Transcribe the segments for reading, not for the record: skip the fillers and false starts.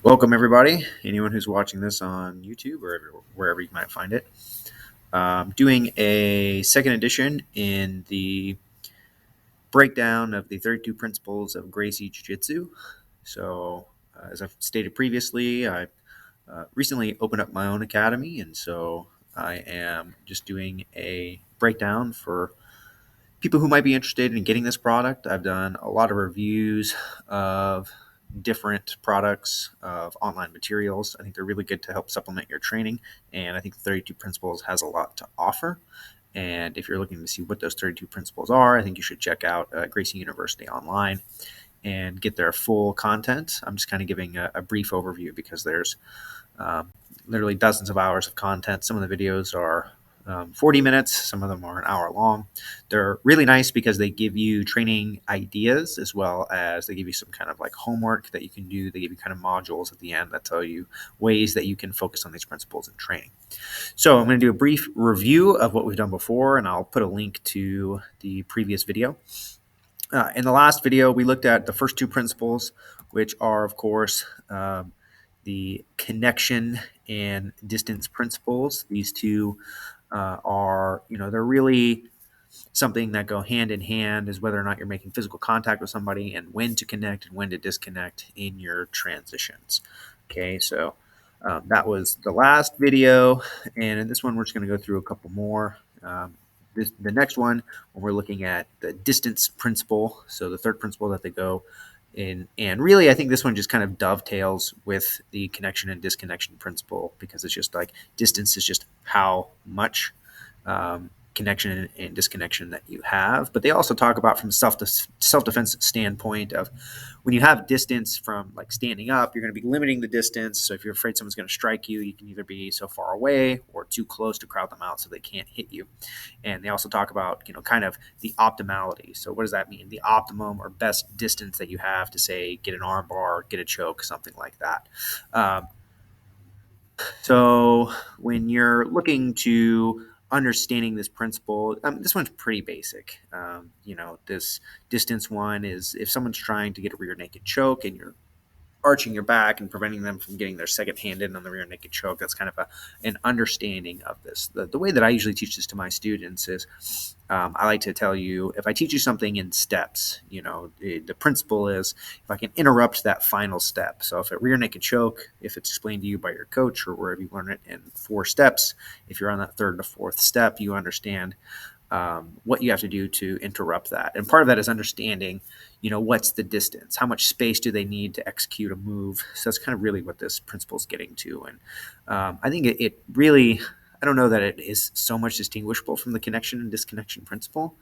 Welcome, everybody. Anyone who's watching this on YouTube or wherever you might find it. Doing a second edition in the breakdown of the 32 principles of Gracie Jiu Jitsu. So, as I've stated previously, I recently opened up my own academy, and so I am just doing a breakdown for people who might be interested in getting this product. I've done a lot of reviews of different products of online materials. I think they're really good to help supplement your training, and I think 32 Principles has a lot to offer. And if you're looking to see what those 32 principles are, I think you should check out Gracie University online and get their full content. I'm just kind of giving a brief overview because there's um, literally dozens of hours of content. Some of the videos are 40 minutes, some of them are an hour long. They're really nice because they give you training ideas as well as they give you some kind of like homework that you can do. They give you kind of modules at the end that tell you ways that you can focus on these principles in training. So I'm going to do a brief review of what we've done before, and I'll put a link to the previous video. In the last video, we looked at the first two principles, which are, of course, the connection and distance principles. These two are, they're really something that go hand in hand, is whether or not you're making physical contact with somebody and when to connect and when to disconnect in your transitions. Okay, so that was the last video, and in this one, we're just going to go through a couple more. The next one, when we're looking at the distance principle, so the third principle that they go in, and really, I think this one just kind of dovetails with the connection and disconnection principle because it's just like distance is just how much connection and disconnection that you have. But they also talk about from self-defense standpoint of when you have distance from like standing up, you're going to be limiting the distance. So if you're afraid someone's going to strike you, you can either be so far away or too close to crowd them out so they can't hit you. And they also talk about, kind of the optimality. So what does that mean? The optimum or best distance that you have to say, get an arm bar, get a choke, something like that. So when you're looking to understanding this principle, this one's pretty basic. This distance one is if someone's trying to get a rear naked choke and you're arching your back and preventing them from getting their second hand in on the rear naked choke. That's kind of an understanding of this. The way that I usually teach this to my students is I like to tell you, if I teach you something in steps, the principle is if I can interrupt that final step. So if a rear naked choke, if it's explained to you by your coach or wherever you learn it in 4 steps, if you're on that third to fourth step, you understand what you have to do to interrupt that. And part of that is understanding, what's the distance? How much space do they need to execute a move? So that's kind of really what this principle is getting to. And I think it really, I don't know that it is so much distinguishable from the connection and disconnection principle.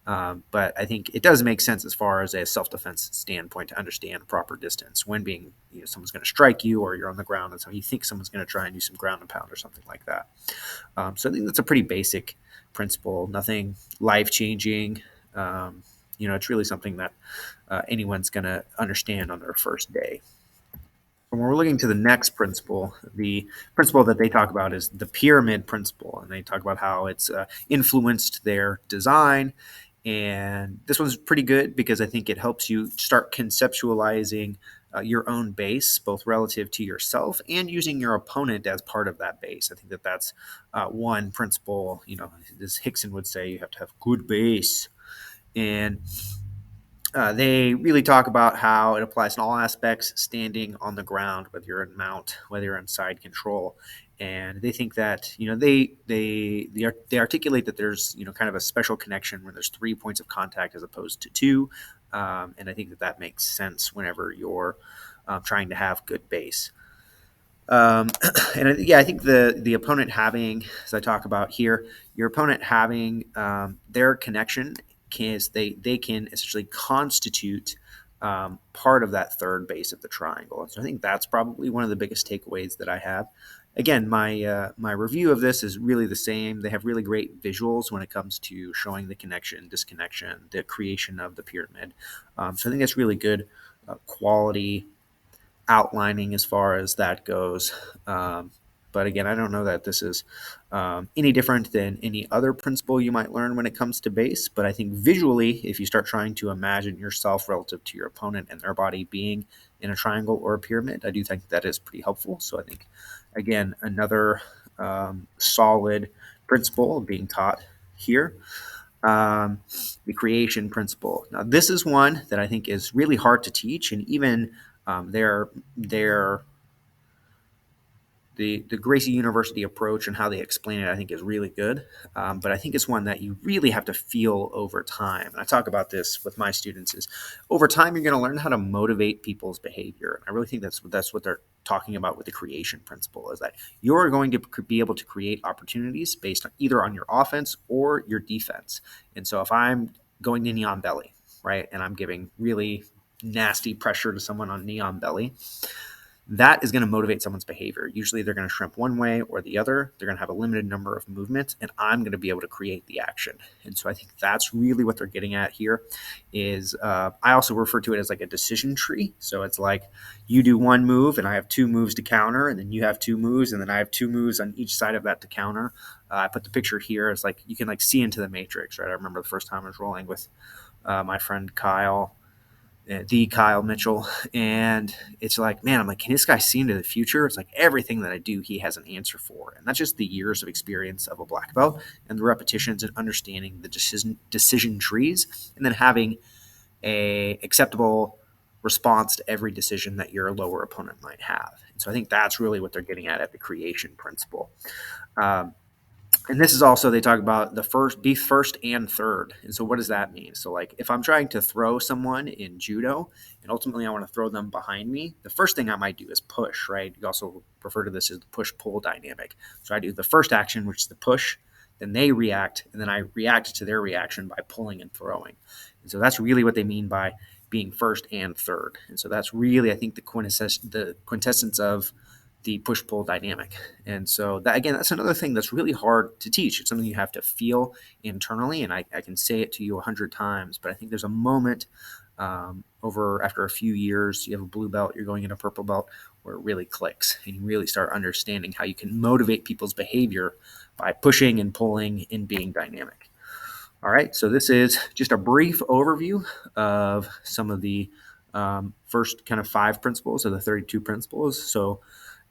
But I think it does make sense as far as a self-defense standpoint to understand proper distance when being, someone's going to strike you or you're on the ground and so you think someone's going to try and do some ground and pound or something like that. So I think that's a pretty basic principle, nothing life-changing. It's really something that anyone's going to understand on their first day. When we're looking to the next principle, the principle that they talk about is the pyramid principle, and they talk about how it's influenced their design. And this one's pretty good because I think it helps you start conceptualizing your own base, both relative to yourself and using your opponent as part of that base. I think that that's one principle. As Hickson would say, you have to have good base. And they really talk about how it applies in all aspects, standing on the ground, whether you're in mount, whether you're in side control. And they think that they articulate that there's kind of a special connection where there's 3 points of contact as opposed to 2, and I think that makes sense whenever you're trying to have good base. And I think the opponent having, as I talk about here, your opponent having their connection they can essentially constitute part of that third base of the triangle. And so I think that's probably one of the biggest takeaways that I have. Again, my review of this is really the same. They have really great visuals when it comes to showing the connection, disconnection, the creation of the pyramid. So I think that's really good quality outlining as far as that goes. But again, I don't know that this is any different than any other principle you might learn when it comes to base. But I think visually, if you start trying to imagine yourself relative to your opponent and their body being in a triangle or a pyramid, I do think that is pretty helpful. So I think, again, another solid principle being taught here. Um, the creation principle. Now, this is one that I think is really hard to teach, and even their the Gracie University approach and how they explain it, I think, is really good. But I think it's one that you really have to feel over time. And I talk about this with my students: is over time you're going to learn how to motivate people's behavior. And I really think that's what they're talking about with the creation principle, is that you're going to be able to create opportunities based on either on your offense or your defense. And so if I'm going to knee on belly, right, and I'm giving really nasty pressure to someone on knee on belly, that is going to motivate someone's behavior. Usually they're going to shrimp one way or the other. They're going to have a limited number of movements, and I'm going to be able to create the action. And so I think that's really what they're getting at here is I also refer to it as like a decision tree. So it's like you do one move and I have two moves to counter, and then you have two moves, and then I have two moves on each side of that to counter. I put the picture here. It's like you can like see into the matrix, right? I remember the first time I was rolling with my friend Kyle, the Kyle Mitchell. And it's like, man, I'm like, can this guy see into the future? It's like everything that I do, he has an answer for. And that's just the years of experience of a black belt and the repetitions and understanding the decision trees, and then having a acceptable response to every decision that your lower opponent might have. And so I think that's really what they're getting at the creation principle. Um, and this is also, they talk about the first, be first and third. And so what does that mean? So like if I'm trying to throw someone in judo and ultimately I want to throw them behind me, the first thing I might do is push, right? You also refer to this as the push-pull dynamic. So I do the first action, which is the push, then they react, and then I react to their reaction by pulling and throwing. And so that's really what they mean by being first and third. And so that's really, I think, the quintessence of the push-pull dynamic. And so that, again, that's another thing that's really hard to teach. It's something you have to feel internally, and I can say it to you 100 times, but I think there's a moment over after a few years, you have a blue belt, you're going into a purple belt, where it really clicks and you really start understanding how you can motivate people's behavior by pushing and pulling and being dynamic. All right, so this is just a brief overview of some of the first kind of 5 principles of the 32 principles. So,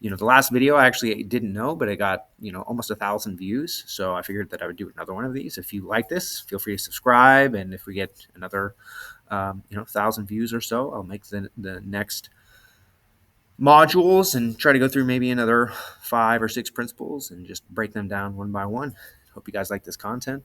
the last video I actually didn't know, but it got, almost 1,000 views. So I figured that I would do another one of these. If you like this, feel free to subscribe. And if we get another, 1,000 views or so, I'll make the next modules and try to go through maybe another 5 or 6 principles and just break them down one by one. Hope you guys like this content.